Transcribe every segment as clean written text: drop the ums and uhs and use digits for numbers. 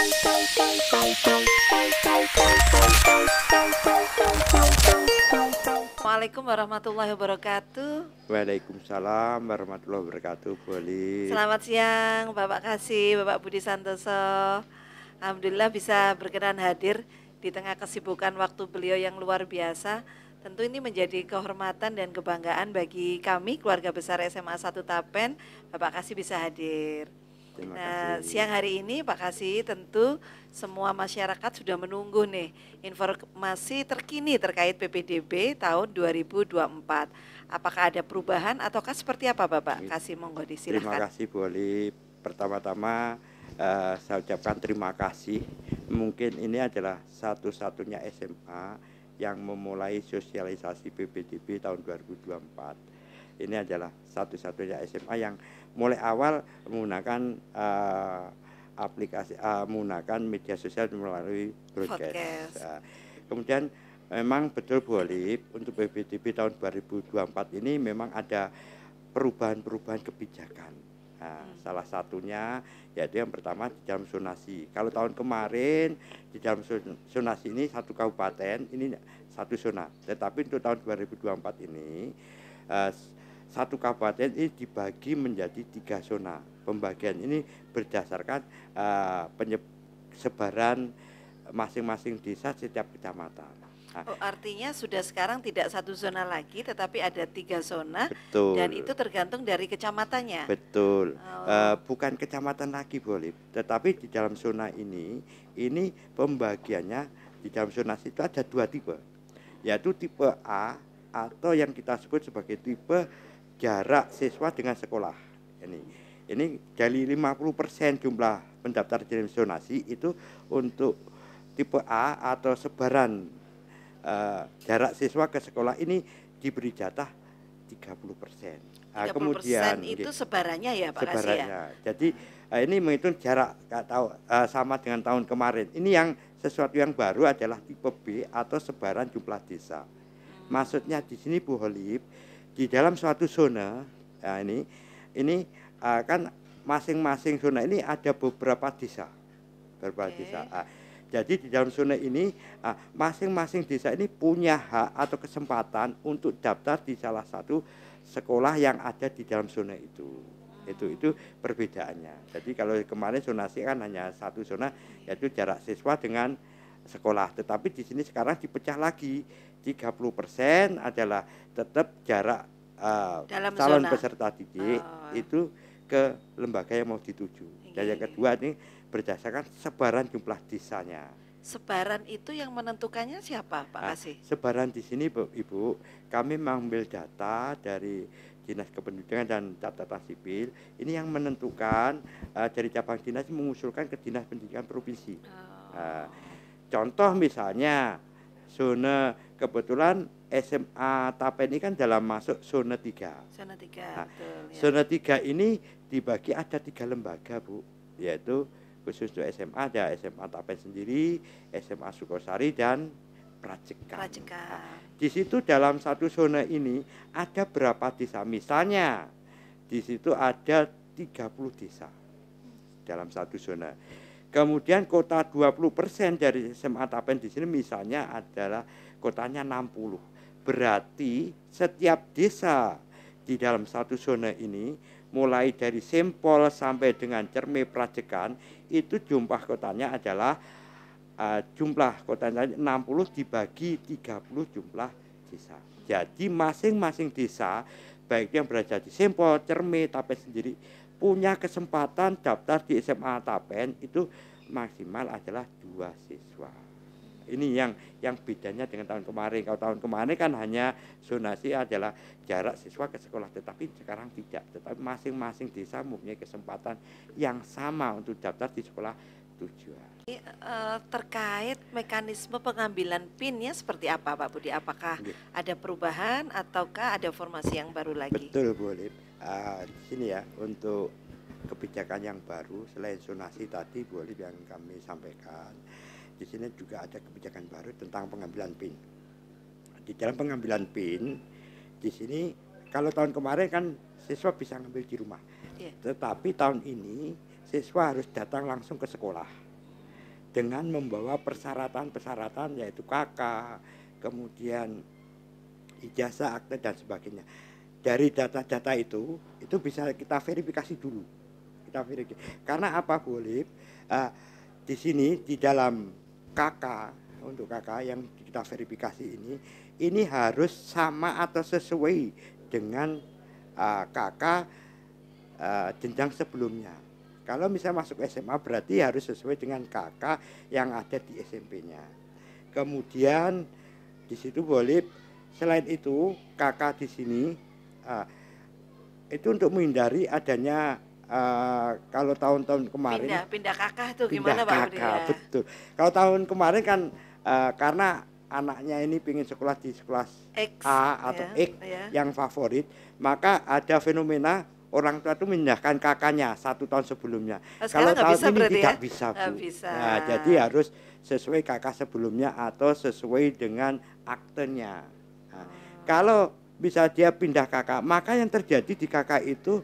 Assalamualaikum warahmatullahi wabarakatuh. Waalaikumsalam warahmatullahi wabarakatuh. Boleh. Selamat siang Bapak Kasih, Bapak Budi Santoso. Alhamdulillah bisa berkenan hadir di tengah kesibukan waktu beliau yang luar biasa. Tentu ini menjadi kehormatan dan kebanggaan bagi kami keluarga besar SMA 1 Tapen. Bapak Kasih bisa hadir. Terima Nah, kasih. siang hari ini Pak Kasih tentu semua masyarakat sudah menunggu nih informasi terkini terkait PPDB tahun 2024. Apakah ada perubahan ataukah seperti apa Bapak Kasih? Monggo Terima disilahkan. kasih. Boleh. Pertama-tama saya ucapkan terima kasih. Mungkin ini adalah satu-satunya SMA yang memulai sosialisasi PPDB tahun 2024. Ini adalah satu-satunya SMA yang mulai awal menggunakan aplikasi, menggunakan media sosial melalui broadcast. Kemudian memang betul boleh untuk PPDB tahun 2024 ini memang ada perubahan-perubahan kebijakan. Nah, salah satunya yaitu yang pertama di dalam zonasi. Kalau tahun kemarin di dalam zonasi ini satu kabupaten ini satu zona. Tetapi untuk tahun 2024 ini satu kabupaten ini dibagi menjadi 3 zona. Pembagian ini berdasarkan sebaran masing-masing desa setiap kecamatan. Nah, artinya sudah sekarang tidak satu zona lagi, tetapi ada 3 zona. betul. Dan itu tergantung dari kecamatannya. Betul. Bukan kecamatan lagi boleh, tetapi di dalam zona ini pembagiannya di dalam zonasi itu ada 2 tipe, yaitu tipe A atau yang kita sebut sebagai tipe jarak siswa dengan sekolah. Ini dari 50% jumlah pendaftar di zonasi itu untuk tipe A atau sebaran jarak siswa ke sekolah ini diberi jatah 30%. 30% Kemudian itu sebarannya ya Pak Kasih ya? sebarannya. Jadi ini menghitung jarak sama dengan tahun kemarin. Ini yang sesuatu yang baru adalah tipe B atau sebaran jumlah desa. Maksudnya di sini Bu Holib, di dalam suatu zona, ini kan masing-masing zona ini ada beberapa desa, desa. Jadi di dalam zona ini masing-masing desa ini punya hak atau kesempatan untuk daftar di salah satu sekolah yang ada di dalam zona itu. Itu perbedaannya. Jadi kalau kemarin zonasi kan hanya satu zona, yaitu jarak siswa dengan sekolah. Tetapi di sini sekarang dipecah lagi, 30% adalah tetap jarak calon peserta didik itu ke lembaga yang mau dituju. Dan yang kedua ini berdasarkan sebaran jumlah desanya. Sebaran itu yang menentukannya siapa Pak Kasih? Sebaran di sini Ibu, kami mengambil data dari Dinas Kependudukan dan Catatan Sipil. Ini yang menentukan dari cabang dinas mengusulkan ke Dinas Pendidikan Provinsi. Contoh misalnya zona, kebetulan SMA Tapen ini kan dalam masuk zona 3. Zona 3, betul, ya. Zona 3 ini dibagi ada 3 lembaga Bu, yaitu khusus untuk SMA ada SMA Tapen sendiri, SMA Sukosari dan Prajekan. Di situ dalam satu zona ini ada berapa desa? Misalnya di situ ada 30 desa dalam satu zona. Kemudian kota 20% dari SMA Tapen di sini misalnya adalah kotanya 60. Berarti setiap desa di dalam satu zona ini mulai dari Sempol sampai dengan Cerme Prajekan itu jumlah kotanya adalah jumlah kotanya 60 dibagi 30 jumlah desa. Jadi masing-masing desa baik yang berada di Sempol, Cerme, Tapen sendiri punya kesempatan daftar di SMA Tapen itu maksimal adalah 2 siswa. Ini yang bedanya dengan tahun kemarin. Kalau tahun kemarin kan hanya zonasi adalah jarak siswa ke sekolah, tetapi sekarang tidak. Tetapi masing-masing desa mempunyai kesempatan yang sama untuk daftar di sekolah tujuan. Terkait mekanisme pengambilan PIN-nya seperti apa Pak Budi? Apakah ada perubahan ataukah ada formasi yang baru lagi? Betul boleh. Di sini ya untuk kebijakan yang baru selain zonasi tadi boleh yang kami sampaikan. Di sini juga ada kebijakan baru tentang pengambilan PIN. Di dalam pengambilan PIN di sini kalau tahun kemarin kan siswa bisa ngambil di rumah. Tetapi tahun ini siswa harus datang langsung ke sekolah. dengan membawa persyaratan-persyaratan yaitu KK, kemudian ijazah, akte dan sebagainya. Dari data-data itu bisa kita verifikasi dulu. Kita verifikasi. Karena apa boleh di sini di dalam KK, untuk KK yang kita verifikasi ini harus sama atau sesuai dengan KK jenjang sebelumnya. Kalau misalnya masuk SMA berarti harus sesuai dengan KK yang ada di SMP-nya. Kemudian di situ boleh, selain itu KK di sini itu untuk menghindari adanya kalau tahun-tahun kemarin pindah kakak tuh gimana Pak Budi ya? Betul. Kalau tahun kemarin kan karena anaknya ini ingin sekolah di sekolah X, A atau X yang favorit, maka ada fenomena orang tua itu memindahkan kakaknya 1 tahun sebelumnya. Kalau tahun ini tidak bisa, Bu. Nah, jadi harus sesuai kakak sebelumnya atau sesuai dengan aktenya. Nah, kalau bisa dia pindah kakak, maka yang terjadi di kakak itu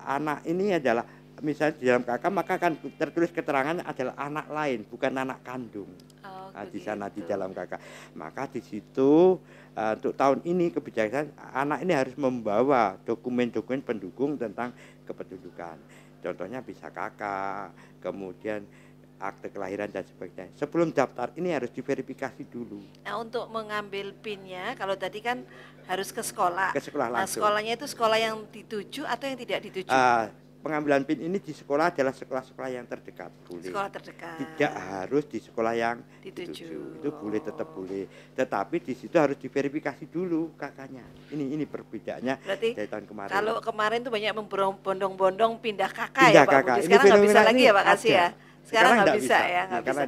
anak ini adalah misalnya di dalam kakak maka kan tertulis keterangannya adalah anak lain, bukan anak kandung. Di sana di dalam kakak. Maka di situ untuk tahun ini kebijakan anak ini harus membawa dokumen-dokumen pendukung tentang kependudukan. Contohnya bisa kakak, kemudian akte kelahiran dan sebagainya. Sebelum daftar ini harus diverifikasi dulu. Nah, untuk mengambil PIN-nya kalau tadi kan harus ke sekolah. Ke sekolah langsung. Nah, sekolahnya itu sekolah yang dituju atau yang tidak dituju? Pengambilan PIN ini di sekolah adalah sekolah-sekolah yang terdekat, boleh. Sekolah terdekat. Tidak harus di sekolah yang dituju. Itu boleh, tetap boleh. Tetapi di situ harus diverifikasi dulu kakaknya. Ini perbedaannya dari tahun kemarin. Kalau kemarin tuh banyak membondong-bondong pindah kakak ya Pak Budi. Sekarang nggak bisa lagi ya Pak Kasih ya? Sekarang nggak bisa ya, nggak bisa.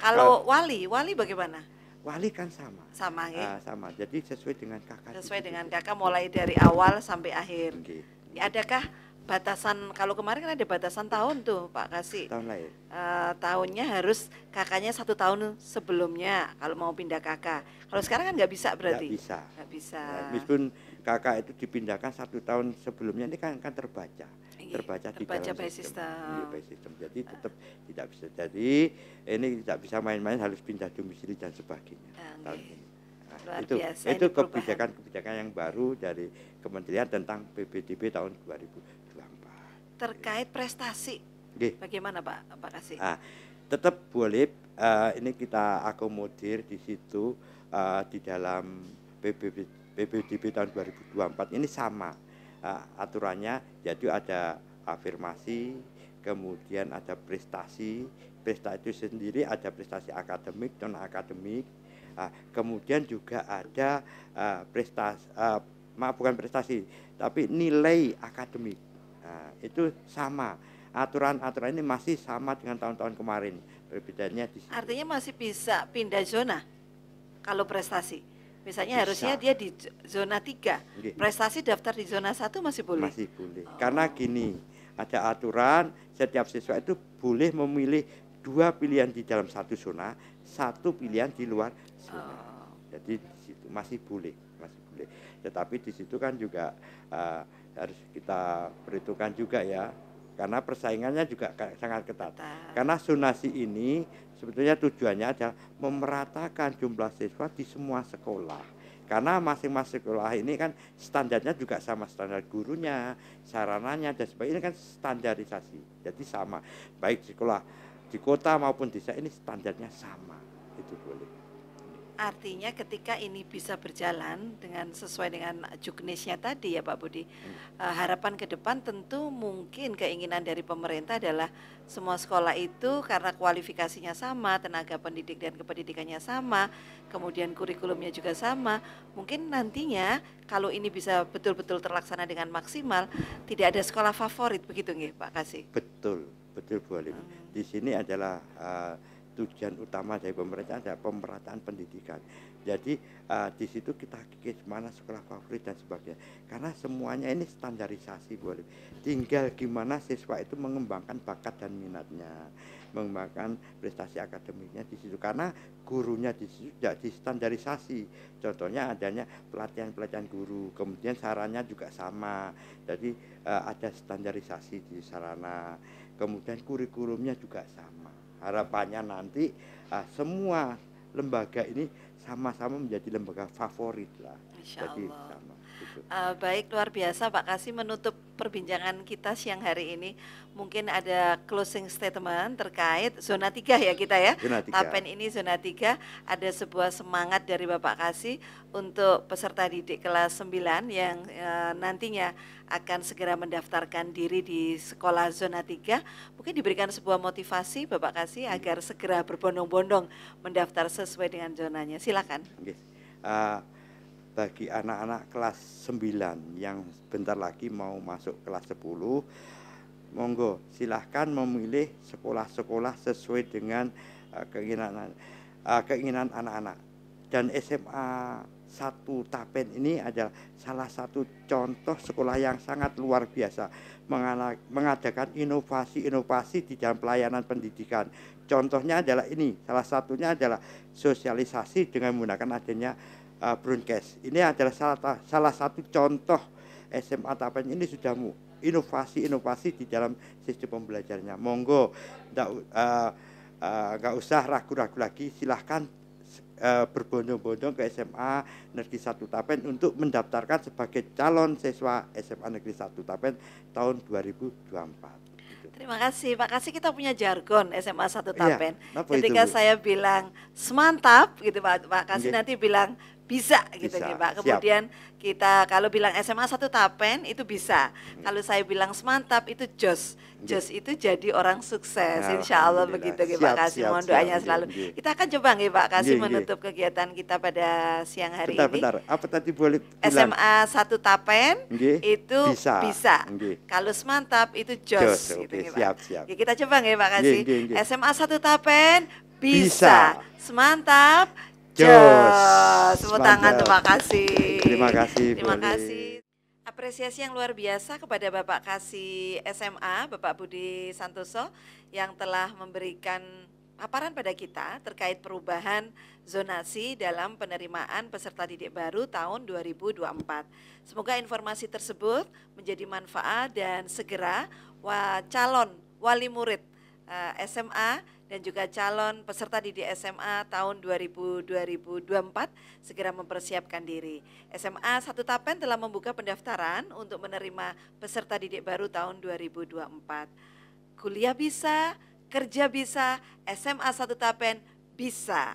Kalau wali bagaimana? Wali kan sama. Sama ya? Sama. Jadi sesuai dengan kakak. Sesuai dengan kakak mulai dari awal sampai akhir. Adakah batasan, kalau kemarin kan ada batasan tahun tuh Pak Kasih, tahun lahir, tahunnya harus kakaknya 1 tahun sebelumnya kalau mau pindah kakak. Kalau sekarang kan nggak bisa berarti? Nggak bisa. Ya, meskipun kakak itu dipindahkan 1 tahun sebelumnya ini kan terbaca di dalam sistem. Jadi tetap tidak bisa. Jadi ini tidak bisa main-main, harus pindah domisili dan sebagainya. Tahun ini. Itu kebijakan yang baru dari Kementerian tentang PPDB tahun 2024. Terkait prestasi, bagaimana Pak Kasih? Tetap boleh, ini kita akomodir di situ di dalam PPDB tahun 2024 ini sama aturannya, yaitu ada afirmasi, kemudian ada prestasi itu sendiri, ada prestasi akademik, non akademik. Kemudian juga ada bukan prestasi, tapi nilai akademik. Itu sama. Aturan-aturan ini masih sama dengan tahun-tahun kemarin. Perbedaannya di situ. Artinya masih bisa pindah zona kalau prestasi. Misalnya bisa. Harusnya dia di zona 3. Prestasi daftar di zona 1 masih boleh? Masih boleh. Karena gini, ada aturan setiap siswa itu boleh memilih 2 pilihan di dalam 1 zona, 1 pilihan di luar zona. Jadi di situ masih boleh. Tetapi di situ kan juga harus kita perhitungkan juga ya, karena persaingannya juga sangat ketat. Karena zonasi ini sebetulnya tujuannya adalah memeratakan jumlah siswa di semua sekolah. Karena masing-masing sekolah ini kan standarnya juga sama, standar gurunya, sarananya dan sebagainya kan standarisasi. Jadi sama, baik sekolah di kota maupun desa ini standarnya sama. Itu boleh. Artinya ketika ini bisa berjalan dengan sesuai dengan juknisnya tadi ya Pak Budi, harapan ke depan tentu mungkin keinginan dari pemerintah adalah semua sekolah itu karena kualifikasinya sama, tenaga pendidik dan kependidikannya sama, kemudian kurikulumnya juga sama, mungkin nantinya kalau ini bisa betul-betul terlaksana dengan maksimal, tidak ada sekolah favorit, begitu nggih Pak Kasih? Betul Bu Alim. Di sini adalah tujuan utama dari pemerintah adalah pemerataan pendidikan. Jadi di situ kita kikis mana sekolah favorit dan sebagainya. Karena semuanya ini standarisasi, boleh. Tinggal gimana siswa itu mengembangkan bakat dan minatnya, mengembangkan prestasi akademiknya di situ. Karena gurunya di situ tidak distandarisasi. Contohnya adanya pelatihan guru, kemudian sarannya juga sama. Jadi ada standarisasi di sarana, kemudian kurikulumnya juga sama. harapannya nanti semua lembaga ini sama-sama menjadi lembaga favorit lah. Insya Jadi Allah. sama. Gitu. Baik, luar biasa Pak Kasih. Menutup perbincangan kita siang hari ini, mungkin ada closing statement terkait zona 3 ya kita ya. Zona 3. Tapen ini zona 3, ada sebuah semangat dari Bapak Kasih untuk peserta didik kelas 9 yang nantinya akan segera mendaftarkan diri di sekolah zona 3. Mungkin diberikan sebuah motivasi Bapak Kasih agar segera berbondong-bondong mendaftar sesuai dengan zonanya. Silakan. Okay. Bagi anak-anak kelas 9 yang bentar lagi mau masuk kelas 10, monggo silahkan memilih sekolah-sekolah sesuai dengan keinginan anak-anak. Dan SMA 1 Tapen ini adalah salah satu contoh sekolah yang sangat luar biasa, mengadakan inovasi-inovasi di dalam pelayanan pendidikan. Contohnya adalah ini, salah satunya adalah sosialisasi dengan menggunakan adanya broadcast. Ini adalah salah satu contoh SMA Tapen ini sudah inovasi-inovasi di dalam sistem pembelajarannya. Monggo, nggak usah ragu-ragu lagi, silahkan berbondong-bondong ke SMA Negeri 1 Tapen untuk mendaftarkan sebagai calon siswa SMA Negeri 1 Tapen tahun 2024. Terima kasih Pak Kasih, kita punya jargon SMA 1 Tapen. Iya, ketika itu, saya bilang semantap gitu Pak Kasih, nanti bilang bisa gitu nih Pak. Kemudian kita kalau bilang SMA 1 Tapen itu bisa. Kalau saya bilang semantap itu jos. Jos itu jadi orang sukses. Insya Allah begitu nih Pak Kasih. Mohon doanya selalu. Kita akan coba nih Pak Kasih menutup kegiatan kita pada siang hari ini. Bentar. Apa tadi boleh bilang? SMA 1 Tapen itu bisa. Kalau semantap itu jos. Gitu nih, Pak. Siap. Kita coba nih Pak Kasih. SMA 1 Tapen bisa. Semantap. Jos. Tepuk tangan, terima kasih. Terima kasih. Apresiasi yang luar biasa kepada Bapak Kasih SMA, Bapak Budi Santoso, yang telah memberikan paparan pada kita terkait perubahan zonasi dalam penerimaan peserta didik baru tahun 2024. Semoga informasi tersebut menjadi manfaat dan segera calon wali murid SMA dan juga calon peserta didik SMA tahun 2024 segera mempersiapkan diri. SMA 1 Tapen telah membuka pendaftaran untuk menerima peserta didik baru tahun 2024. Kuliah bisa, kerja bisa, SMA 1 Tapen bisa.